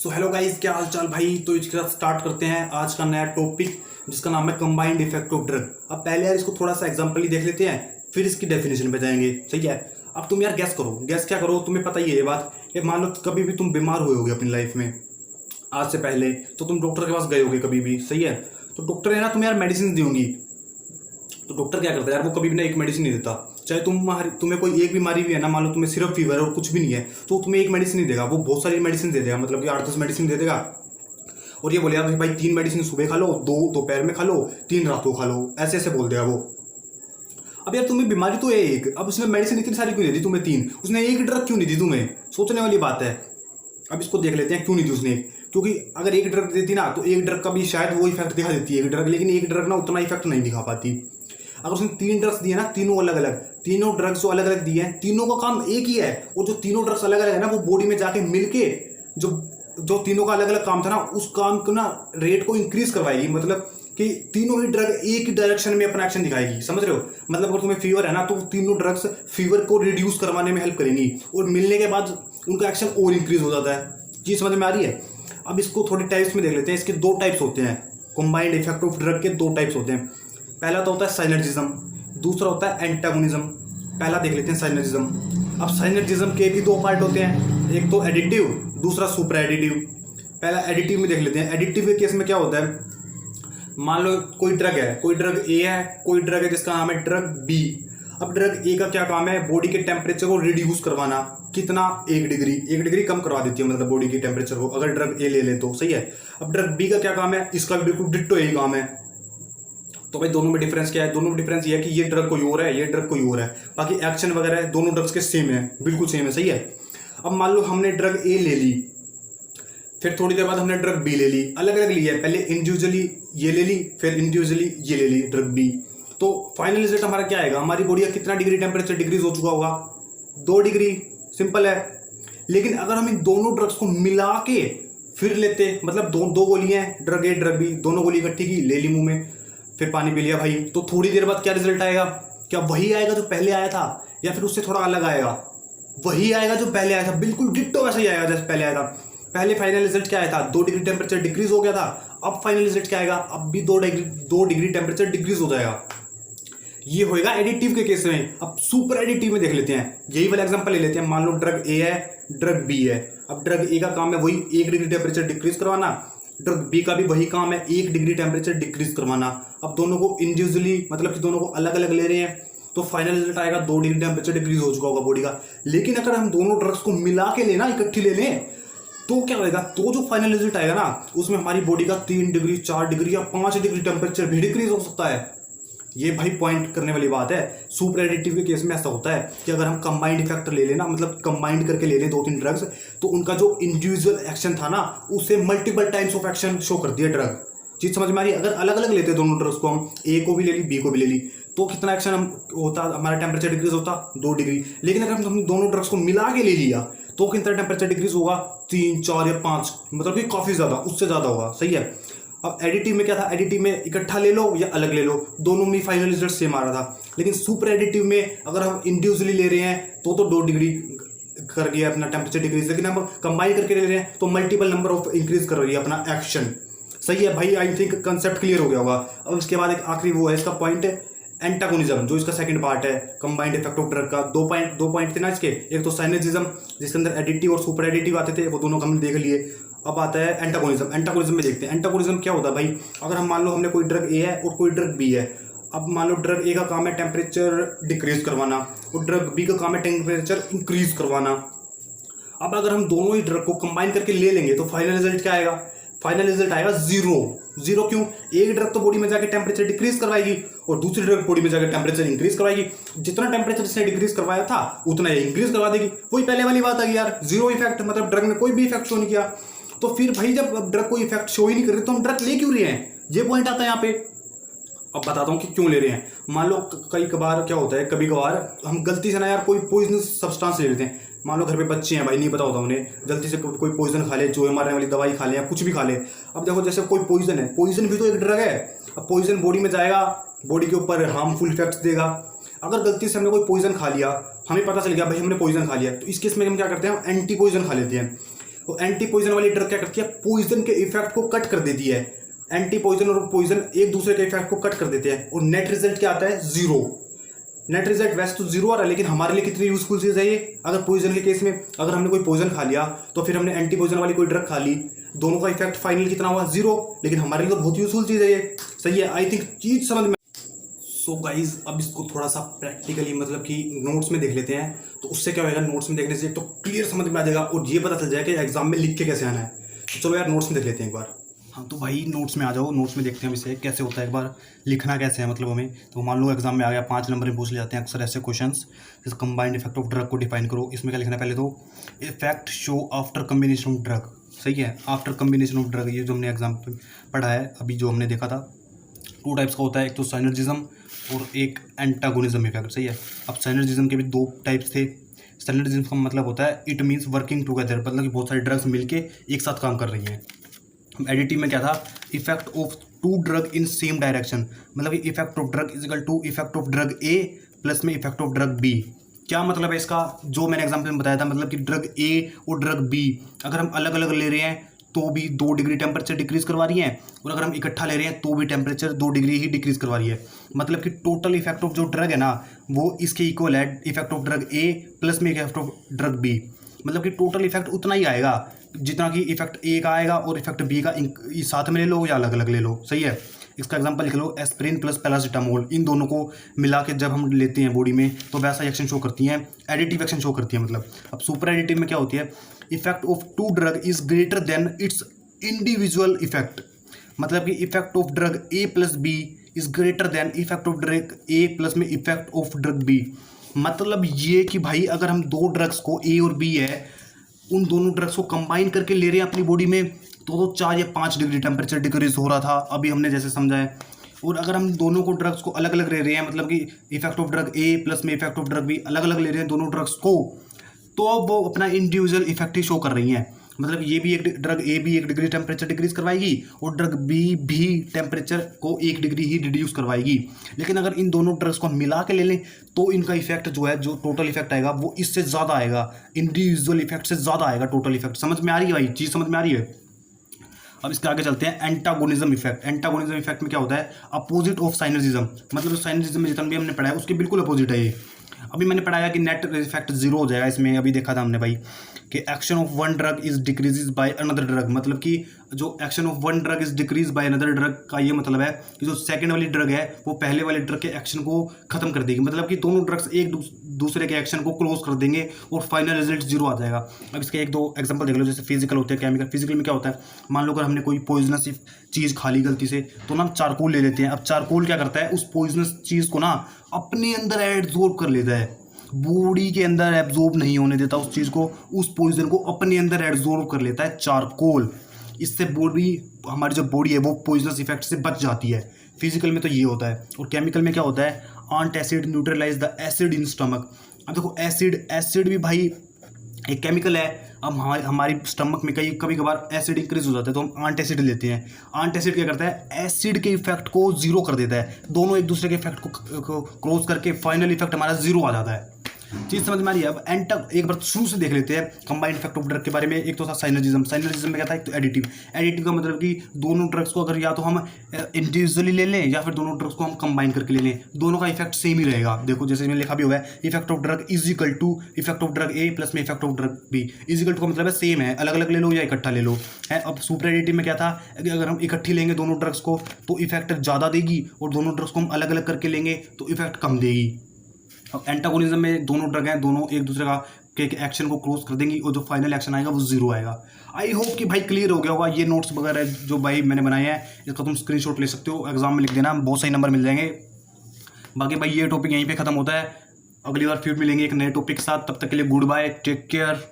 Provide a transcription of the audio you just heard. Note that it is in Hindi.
सो हेलो गाइस, क्या हाल चाल भाई। तो इसके साथ स्टार्ट करते हैं आज का नया टॉपिक जिसका नाम है कंबाइंड इफेक्ट ऑफ ड्रग। अब पहले यार इसको थोड़ा सा एग्जांपल ही देख लेते हैं, फिर इसकी डेफिनेशन पे जाएंगे। सही है। अब तुम यार गैस करो, गैस क्या करो, तुम्हें पता ही है ये बात। ये मान लो कभी भी तुम बीमार हुए होगे अपनी लाइफ में आज से पहले, तो तुम डॉक्टर के पास गए होगे कभी भी। सही है। तो डॉक्टर है ना तुम्हें यार मेडिसिन दी होंगी। तो डॉक्टर क्या करता है यार, वो कभी भी ना एक मेडिसिन नहीं देता। चाहे तुम्हें कोई एक बीमारी भी है ना, मान लो तुम्हें सिर्फ फीवर है और कुछ भी नहीं है, तो तुम्हें एक मेडिसिन नहीं देगा, वो बहुत सारी मेडिसिन दे देगा। मतलब कि 8-10 मेडिसिन दे देगा और ये बोलेगा कि भाई 3 मेडिसिन सुबह खा लो, 2 दोपहर में खा लो, 3 रात को खा लो। ऐसे ऐसे बोल देगा वो। अब यार तुम्हें बीमारी तो है एक, अब उसने मेडिसिन इतनी सारी क्यों नहीं दी तुम्हें 3? उसने एक ड्रग क्यों नहीं दी तुम्हें? सोचने वाली बात है। अब इसको देख लेते हैं क्यों नहीं दी उसने। क्योंकि अगर एक ड्रग देती ना, तो एक ड्रग का भी शायद वो इफेक्ट दिखा देती है एक ड्रग, लेकिन एक ड्रग ना उतना इफेक्ट नहीं दिखा पाती। अगर उसने 3 ड्रग्स दिए ना, तीनों अलग अलग, तीनों ड्रग्स जो अलग अलग दिए हैं, तीनों का काम एक ही है। और जो तीनों ड्रग्स अलग अलग है ना, वो बॉडी में जाके मिलके जो जो तीनों का अलग अलग काम था ना, उस काम को ना रेट को इंक्रीज करवाएगी। मतलब कि तीनों ही ड्रग एक ही डायरेक्शन में अपना एक्शन दिखाएगी। समझ रहे हो? मतलब अगर तुम्हें फीवर है ना, तो तीनों ड्रग्स फीवर को रिड्यूस करवाने में हेल्प करेंगी और मिलने के बाद उनका एक्शन और इंक्रीज हो जाता है। चीज समझ में आ रही है? अब इसको थोड़ी टाइप्स में देख लेते हैं। इसके 2 टाइप्स होते हैं। कंबाइंड इफेक्ट ऑफ ड्रग के 2 टाइप्स होते हैं। पहला तो होता है साइनर्जिज्म, दूसरा होता है एंटागोनिज्म। पहला देख लेते हैं साइनर्जिज्म। अब साइनर्जिज्म के भी 2 पार्ट होते हैं, एक तो एडिटिव, दूसरा सुपर एडिटिव। पहला एडिटिव में देख लेते हैं। एडिटिव के केस में क्या होता है, मान लो कोई ड्रग है, कोई ड्रग ए है, कोई ड्रग है जिसका नाम है ड्रग बी। अब ड्रग ए का क्या काम है, बॉडी के टेम्परेचर को रिड्यूस करवाना। कितना? 1 डिग्री, 1 डिग्री कम करवा देती है मतलब बॉडी के टेम्परेचर को, अगर ड्रग ए ले ले तो। सही है। अब ड्रग बी का क्या काम है, इसका भी बिल्कुल डिट्टो यही काम है। तो भाई दोनों में डिफरेंस क्या है? दोनों में डिफरेंस ये है कि ये ड्रग कोई और है, ये ड्रग कोई और है। बाकी एक्शन वगैरह दोनों ड्रग्स के सेम है, बिल्कुल सेम है। सही है। अब मान लो हमने ड्रग ए ले ली, फिर थोड़ी देर बाद हमने ड्रग बी ले ली। अलग अलग ली है, पहले इंडिविजुअली ये ले ली, फिर इंडिविजुअली ये ले ली ड्रग बी। तो फाइनल रिजल्ट हमारा क्या आएगा? हमारी बॉडी का कितना डिग्री टेम्परेचर डिक्रीज हो चुका होगा? 2 डिग्री। सिंपल है। लेकिन अगर हम इन दोनों ड्रग्स को मिला के फिर लेते, मतलब दो गोलियां हैं, ड्रग ए ड्रग बी, दोनों गोली इकट्ठी की, ले ली मुंह में, फिर पानी पी लिया भाई, तो थोड़ी देर बाद क्या रिजल्ट आएगा? क्या वही आएगा जो पहले आया था, या फिर उससे थोड़ा अलग आएगा? वही आएगा जो पहले आया था, बिल्कुल डिट्टो वैसा ही आएगा जैसे पहले आया था। पहले फाइनल रिजल्ट क्या आया था? 2 डिग्री टेम्परेचर डिक्रीज हो गया था। अब फाइनल रिजल्ट क्या आएगा? अब भी 2 डिग्री टेम्परेचर डिक्रीज हो जाएगा। ये होएगा एडिटिव के केस में। अब सुपर एडिटिव में देख लेते हैं, यही वाला एग्जांपल ले लेते हैं। मान लो ड्रग ए है, ड्रग बी है। अब ड्रग ए का काम है वही 1 डिग्री टेम्परेचर डिक्रीज करवाना, ड्रग बी का भी वही काम है 1 डिग्री टेम्परेचर डिक्रीज करवाना। अब दोनों को इंडिविजुअली, मतलब कि दोनों को अलग अलग ले रहे हैं, तो फाइनल रिजल्ट आएगा 2 डिग्री टेम्परेचर डिक्रीज हो चुका होगा बॉडी का। लेकिन अगर हम दोनों ड्रग्स को मिला के लेना, इकट्ठी ले लें, तो क्या होगा? तो जो फाइनल रिजल्ट आएगा ना, उसमें हमारी बॉडी का 3 डिग्री, 4 डिग्री या 5 डिग्री टेम्परेचर भी डिक्रीज हो सकता है। ये भाई पॉइंट करने वाली बात है। सुपर एडिटिव के केस में ऐसा होता है कि अगर हम कंबाइंड इफेक्ट ले लेना, मतलब कंबाइंड करके ले लें 2-3 ड्रग्स, तो उनका जो इंडिविजुअल एक्शन था ना, उससे multiple times of action show कर दिया ड्रग। चीज समझ में आ रही है? अगर अलग अलग लेते दोनों ड्रग्स को, हम ए को भी ले ली, बी को भी ले ली, तो कितना एक्शन हम होता, हमारा टेम्परेचर डिक्रीज होता 2 डिग्री। लेकिन अगर हम दोनों ड्रग्स को मिला के ले लिया, तो कितना टेम्परेचर डिक्रीज होगा? 3, 4 या 5, मतलब कि काफी ज्यादा, उससे ज्यादा होगा। सही है। अब एडिटिव में क्या था? एडिटिव में इकट्ठा ले लो या अलग ले लो, दोनों में फाइनल रिजल्ट सेम आ रहा था। लेकिन सुपर एडिटिव में अगर हम इंडिविजुअली ले रहे हैं, तो 2 डिग्री कर गया अपना टेम्परेचर डिक्रीज, लेकिन हम कंबाइन करके ले रहे हैं तो मल्टीपल नंबर ऑफ इंक्रीज कर रही है अपना एक्शन। सही है भाई, आई थिंक कंसेप्ट क्लियर हो गया होगा। अब इसके बाद एक आखिरी वो है इसका पॉइंट, एंटागोनिज्म, जो इसका सेकंड पार्ट है कंबाइंड इफेक्ट ऑफ ड्रग का। 2 पॉइंट थे ना इसके, एक तो साइनर्जिज्म जिसके अंदर एडिटिव और सुपर एडिटिव आते थे, वो दोनों हमने देख लिए। अब आता है एंटागोनिज्म। एंटागोनिज्म में देखते हैं एंटागोनिज्म क्या होता है भाई। अगर हम मान लो हमने कोई ड्रग ए है और कोई ड्रग बी है। अब मान लो ड्रग ए का काम है टेम्परेचर डिक्रीज करवाना और ड्रग बी का काम है टेम्परेचर इंक्रीज करवाना। अब अगर हम दोनों ही ड्रग को कंबाइन करके ले लेंगे, तो फाइनल रिजल्ट क्या आएगा? फाइनल रिजल्ट आएगा 0। क्यों? एक ड्रग तो बॉडी में जाके टेम्परेचर डिक्रीज करवाएगी और दूसरी ड्रग बॉडी में जाके टेम्परेचर इंक्रीज करवाएगी। जितना टेम्परेचर इसने डिक्रीज करवाया था, उतना ये इंक्रीज करवा देगी। वही पहले वाली बात आ गई यार, 0 इफेक्ट, मतलब ड्रग ने कोई भी इफेक्ट शो नहीं किया। तो फिर भाई जब ड्रग कोई इफेक्ट शो ही नहीं कर रही, तो हम ड्रग ले क्यों रहे हैं? ये पॉइंट आता है यहाँ पे। अब बताता हूँ कि क्यों ले रहे हैं। मान लो कई कबार क्या होता है, कभी कभार हम गलती से ना यार कोई पॉइजनस सब्सटेंस ले लेते हैं। मान लो घर पे बच्चे हैं भाई, नहीं पता होता उन्हें, गलती से कोई पॉइजन खा ले, चूहे मारने वाली दवाई खा ले या कुछ भी खा ले। अब देखो जैसे कोई पॉइजन है, पॉइजन भी तो एक ड्रग है। अब पॉइजन बॉडी में जाएगा, बॉडी के ऊपर हार्मफुल इफेक्ट्स देगा। अगर गलती से हमने कोई पॉइजन खा लिया, हमें पता चल गया भाई हमने पॉइजन खा लिया, तो इस केस में हम क्या करते हैं? एंटी पॉइजन खा लेते हैं। तो एंटी पॉइजन वाली ड्रग क्या करती है, पॉइजन के इफेक्ट को कट कर देती है। एंटी पॉइजन और पॉइजन एक दूसरे के इफेक्ट को कट कर देते हैं और नेट रिजल्ट क्या आता है, जीरो। नेट रिजल्ट वैसे तो जीरो आ रहा है, लेकिन हमारे लिए कितनी यूजफुल चीज है ये। अगर पॉइजन के केस में अगर हमने कोई पॉइजन खा लिया तो फिर हमने एंटी पॉइजन वाली कोई ड्रग खा ली, दोनों का इफेक्ट फाइनल कितना हुआ, जीरो। लेकिन हमारे लिए तो बहुत यूजफुल चीज है ये, सही है। आई थिंक चीज समझ में। सो गाइज अब इसको थोड़ा सा प्रैक्टिकली मतलब कि नोट्स में देख लेते हैं, तो उससे क्या होगा, नोट्स में देखने से तो क्लियर समझ में आ जाएगा और ये पता चल जाएगा कि एग्जाम में लिख के कैसे आना है। तो चलो यार नोट्स में देख लेते हैं एक बार। हाँ तो भाई नोट्स में आ जाओ, नोट्स में देखते हैं इसे कैसे होता है, एक बार लिखना कैसे है मतलब हमें। तो मान लो एग्जाम में आ गया 5 नंबर में पूछ ले जाते हैं अक्सर ऐसे क्वेश्चंस, जैसे कंबाइंड इफेक्ट ऑफ ड्रग को डिफाइन करो। इसमें क्या लिखना है, पहले तो effect show after combination of drug, सही है। आफ्टर कम्बिनेशन ऑफ ड्रग, ये जो हमने एग्जाम में पढ़ा है अभी, जो हमने देखा था 2 टाइप्स का होता है, एक तो साइनर्जिज्म और एक एंटागोनिज्म इफेक्ट, सही है। अब साइनर्जिज्म के भी 2 टाइप्स थे। साइनर्जिज्म का मतलब होता है इट मीन्स वर्किंग टुगेदर, मतलब कि बहुत सारी ड्रग्स मिलके एक साथ काम कर रही हैं। एडिटिव में क्या था, effect of 2 drug in same direction, मतलब effect of drug is equal to effect of drug A plus में इफेक्ट ऑफ ड्रग बी। क्या मतलब है इसका, जो मैंने एग्जाम्पल में बताया था, मतलब कि ड्रग ए और ड्रग बी अगर हम अलग अलग ले रहे हैं तो भी 2 डिग्री टेम्परेचर डिक्रीज करवा रही है, और अगर हम इकट्ठा ले रहे हैं तो भी टेम्परेचर 2 डिग्री ही डिक्रीज करवा रही है। मतलब कि टोटल इफेक्ट ऑफ जो ड्रग है ना, वो इसके इक्वल है effect of drug A plus में इफेक्ट ऑफ ड्रग बी। मतलब कि टोटल इफेक्ट उतना ही आएगा जितना कि इफेक्ट ए का आएगा, और इफेक्ट बी का साथ में ले लो या अलग अलग ले लो, सही है। इसका एग्जांपल लिख लो, एस्पिरिन प्लस पैरासिटामोल, इन दोनों को मिला के जब हम लेते हैं बॉडी में तो वैसा एक्शन शो करती हैं, एडिटिव एक्शन शो करती है मतलब। अब सुपर एडिटिव में क्या होती है, effect of 2 drug is greater than its individual effect, मतलब कि effect of drug A plus B is greater than effect of drug A plus में इफेक्ट ऑफ ड्रग बी। मतलब ये कि भाई अगर हम 2 ड्रग्स को ए और बी है, उन दोनों ड्रग्स को कंबाइन करके ले रहे हैं अपनी बॉडी में, तो 4 या 5 डिग्री टेम्परेचर डिक्रीज हो रहा था अभी हमने जैसे समझा है। और अगर हम दोनों को ड्रग्स को अलग अलग ले रहे हैं, मतलब कि effect of drug A plus में इफेक्ट ऑफ ड्रग बी अलग अलग ले रहे हैं दोनों ड्रग्स को, तो वो अपना इंडिविजुअल इफेक्ट ही शो कर रही हैं। मतलब ये भी एक ड्रग ए भी 1 डिग्री टेम्परेचर डिक्रीज करवाएगी और ड्रग बी भी टेम्परेचर को 1 डिग्री ही रिड्यूस करवाएगी। लेकिन अगर इन दोनों ड्रग्स को हम मिला के ले लें तो इनका इफेक्ट जो है, जो टोटल इफेक्ट आएगा वो इससे ज़्यादा आएगा, इंडिविजुअल इफेक्ट से ज़्यादा आएगा टोटल इफेक्ट। समझ में आ रही है भाई, चीज़ समझ में आ रही है। अब इसके आगे चलते हैं, एंटागोनिज्म इफेक्ट। एंटागोनिज्म इफेक्ट में क्या होता है, अपोजिट ऑफ साइनर्जिज्म, मतलब साइनर्जिज्म में जितना भी हमने पढ़ा है उसके बिल्कुल अपोजिट है ये। अभी मैंने पढ़ाया कि नेट इफेक्ट 0 हो जाएगा इसमें, अभी देखा था हमने भाई कि action of 1 drug is decreases by another drug, मतलब कि जो action of 1 drug is decrease by another drug का ये मतलब है कि जो सेकंड वाली ड्रग है वो पहले वाले ड्रग के एक्शन को खत्म कर देगी, मतलब कि दोनों ड्रग्स एक दूसरे के एक्शन को क्लोज कर देंगे और फाइनल रिजल्ट 0 आ जाएगा। अब इसके 1-2 एग्जांपल देख लो, जैसे फिजिकल होते हैं, केमिकल। फिजिकल में क्या होता है, मान लो अगर हमने कोई पॉइजनस चीज़ खा ली गलती से, तो ना हम चारकोल ले लेते हैं। अब चारकोल क्या करता है, उस पॉइजनस चीज़ को ना अपने अंदर एब्जॉर्ब कर लेता है, बॉडी के अंदर एब्जॉर्ब नहीं होने देता उस चीज़ को, उस पॉइजन को अपने अंदर एब्जॉर्ब कर लेता है चारकोल। इससे बॉडी, हमारी जो बॉडी है वो पॉइजनस इफेक्ट से बच जाती है। फिजिकल में तो ये होता है। और केमिकल में क्या होता है, antacid neutralise the acid in stomach. अब देखो एसिड भी भाई एक केमिकल है। अब हमारी स्टमक में कभी कभार एसिड इंक्रीज हो जाता है तो हम एंटासिड लेते हैं। एंटासिड क्या करता है, एसिड के इफेक्ट को 0 कर देता है, दोनों एक दूसरे के इफेक्ट को क्रॉस करके फाइनल इफेक्ट हमारा 0 आ जाता है। चीज़ समझ में आ रही है। अब एक बार शुरू से देख लेते हैं कंबाइंड इफेक्ट ऑफ ड्रग के बारे में। एक तो था साइनर्जिज्म। साइनर्जिज्म में क्या था, एक तो एडिटिव का मतलब कि दोनों ड्रग्स को अगर या तो हम इंडिविजुअली ले लें या फिर दोनों ड्रग्स को हम कंबाइन करके ले लें, दोनों का इफेक्ट सेम ही रहेगा। देखो जैसे इसमें लिखा भी हुआ है, effect of drug is equal to effect of drug A plus में effect of drug B. Is equal to का मतलब है सेम है, अलग अलग ले लो या इकट्ठा ले लो है। अब सुपर एडिटिव में क्या था, अगर हम इकट्ठी लेंगे दोनों ड्रग्स को तो इफेक्ट ज़्यादा देगी, और दोनों ड्रग्स को हम अलग अलग करके लेंगे तो इफेक्ट कम देगी। अब एंटागोनिज्म में दोनों ड्रग हैं, दोनों एक दूसरे का के एक्शन को क्लोज कर देंगी और जो फाइनल एक्शन आएगा वो 0 आएगा। आई होप कि भाई क्लियर हो गया होगा। ये नोट्स वगैरह जो भाई मैंने बनाए हैं इसका तुम स्क्रीनशॉट ले सकते हो, एग्जाम में लिख देना, बहुत सही नंबर मिल जाएंगे। बाकी भाई ये टॉपिक यहीं पे खत्म होता है, अगली बार फिर मिलेंगे एक नए टॉपिक के साथ। तब तक के लिए गुड बाय, टेक केयर।